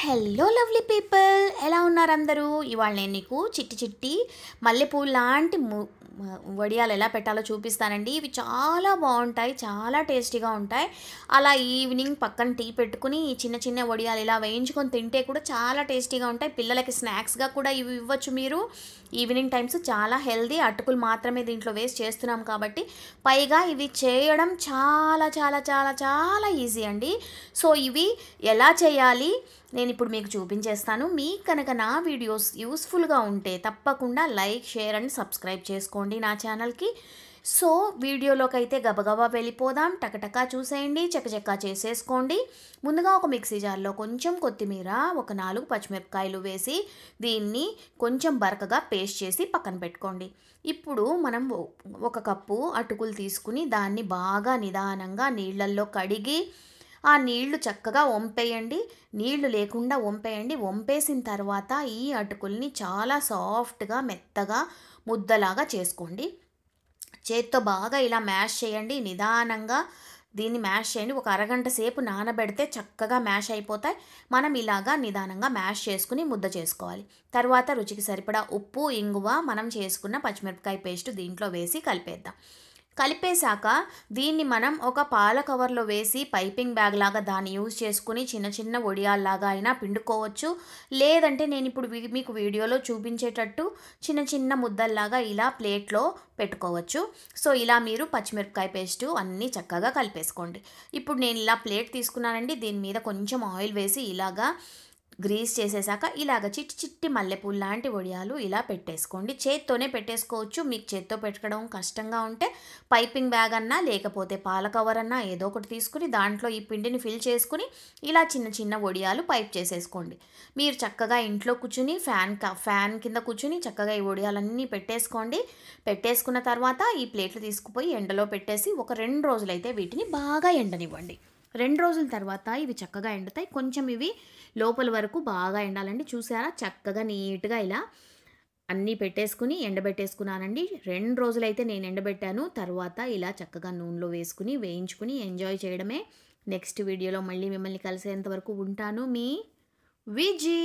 Hello lovely people, ఎలా ఉన్నారు అందరూ? ఇవాళ నేను నీకు చిట్టి చిట్టి మల్లెపూలు లాంటి వడియాలు ఎలా పెట్టాలో చూపిస్తానండి. ఇవి చాలా బాగుంటాయి, చాలా టేస్టీగా ఉంటాయి. అలా ఈవినింగ్ పక్కన టీ పెట్టుకుని ఈ చిన్న చిన్న వడియాలు ఇలా వేయించుకొని తింటే కూడా చాలా టేస్టీగా ఉంటాయి. పిల్లలకి స్నాక్స్గా కూడా ఇవి ఇవ్వచ్చు మీరు. ఈవినింగ్ టైమ్స్ చాలా హెల్దీ. అటుకులు మాత్రమే దీంట్లో వేస్ట్ చేస్తున్నాం కాబట్టి, పైగా ఇవి చేయడం చాలా చాలా చాలా చాలా ఈజీ అండి. సో ఇవి ఎలా చేయాలి నేను ఇప్పుడు మీకు చూపించేస్తాను. మీకు కనుక నా వీడియోస్ యూస్ఫుల్గా ఉంటే తప్పకుండా లైక్, షేర్ అండ్ సబ్స్క్రైబ్ చేసుకోండి నా ఛానల్కి. సో వీడియోలోకి అయితే గబగబా వెళ్ళిపోదాం. టకటకా చూసేయండి, చకచకా చేసేసుకోండి. ముందుగా ఒక మిక్సీ జార్లో కొంచెం కొత్తిమీర, ఒక 4 పచ్చిమిరపకాయలు వేసి దీన్ని కొంచెం బరకగా పేస్ట్ చేసి పక్కన పెట్టుకోండి. ఇప్పుడు మనం ఒక కప్పు అటుకులు తీసుకుని దాన్ని బాగా నిదానంగా నీళ్ళల్లో కడిగి ఆ నీళ్లు చక్కగా వంపేయండి. నీళ్లు లేకుండా వంపేయండి. వంపేసిన తర్వాత ఈ అటుకుల్ని చాలా సాఫ్ట్గా మెత్తగా ముద్దలాగా చేసుకోండి. చేత్తో బాగా ఇలా మ్యాష్ చేయండి. నిదానంగా దీన్ని మ్యాష్ చేయండి. ఒక అరగంట సేపు నానబెడితే చక్కగా మ్యాష్ అయిపోతాయి. మనం ఇలాగా నిదానంగా మ్యాష్ చేసుకుని ముద్ద చేసుకోవాలి. తర్వాత రుచికి సరిపడా ఉప్పు, ఇంగువ, మనం చేసుకున్న పచ్చిమిరపకాయ పేస్ట్ దీంట్లో వేసి కలిపేద్దాం. కలిపేశాక దీన్ని మనం ఒక పాల కవర్లో వేసి పైపింగ్ బ్యాగ్ లాగా దాన్ని యూజ్ చేసుకుని చిన్న చిన్న వడియాల్లాగా అయినా పిండుకోవచ్చు. లేదంటే నేను ఇప్పుడు మీకు వీడియోలో చూపించేటట్టు చిన్న చిన్న ముద్దల్లాగా ఇలా ప్లేట్లో పెట్టుకోవచ్చు. సో ఇలా మీరు పచ్చిమిరపకాయ పేస్టు అన్నీ చక్కగా కలిపేసుకోండి. ఇప్పుడు నేను ఇలా ప్లేట్ తీసుకున్నానండి. దీని మీద కొంచెం ఆయిల్ వేసి ఇలాగా గ్రీస్ చేసేసాక ఇలాగ చిట్టి చిట్టి మల్లెపూలు లాంటి వడియాలు ఇలా పెట్టేసుకోండి. చేత్తోనే పెట్టేసుకోవచ్చు. మీకు చేత్తో పెట్టడం కష్టంగా ఉంటే పైపింగ్ బ్యాగ్ అన్నా లేకపోతే పాల కవర్ అన్నా ఏదో ఒకటి తీసుకుని దాంట్లో ఈ పిండిని ఫిల్ చేసుకుని ఇలా చిన్న చిన్న వడియాలు పైప్ చేసేసుకోండి. మీరు చక్కగా ఇంట్లో కూర్చుని ఫ్యాన్ కింద కూర్చుని చక్కగా ఈ వడియాలన్నీ పెట్టేసుకోండి. పెట్టేసుకున్న తర్వాత ఈ ప్లేట్లు తీసుకుపోయి ఎండలో పెట్టేసి ఒక 2 రోజులైతే వీటిని బాగా ఎండనివ్వండి. 2 రోజుల తర్వాత ఇవి చక్కగా ఎండుతాయి. కొంచెం ఇవి లోపల వరకు బాగా ఎండాలండి. చూసారా, చక్కగా నీట్గా ఇలా అన్నీ పెట్టేసుకుని ఎండబెట్టేసుకున్నానండి. 2 రోజులైతే నేను ఎండబెట్టాను. తర్వాత ఇలా చక్కగా నూనెలో వేసుకుని వేయించుకుని ఎంజాయ్ చేయడమే. నెక్స్ట్ వీడియోలో మళ్ళీ మిమ్మల్ని కలిసేంత వరకు ఉంటాను. మీ విజీ.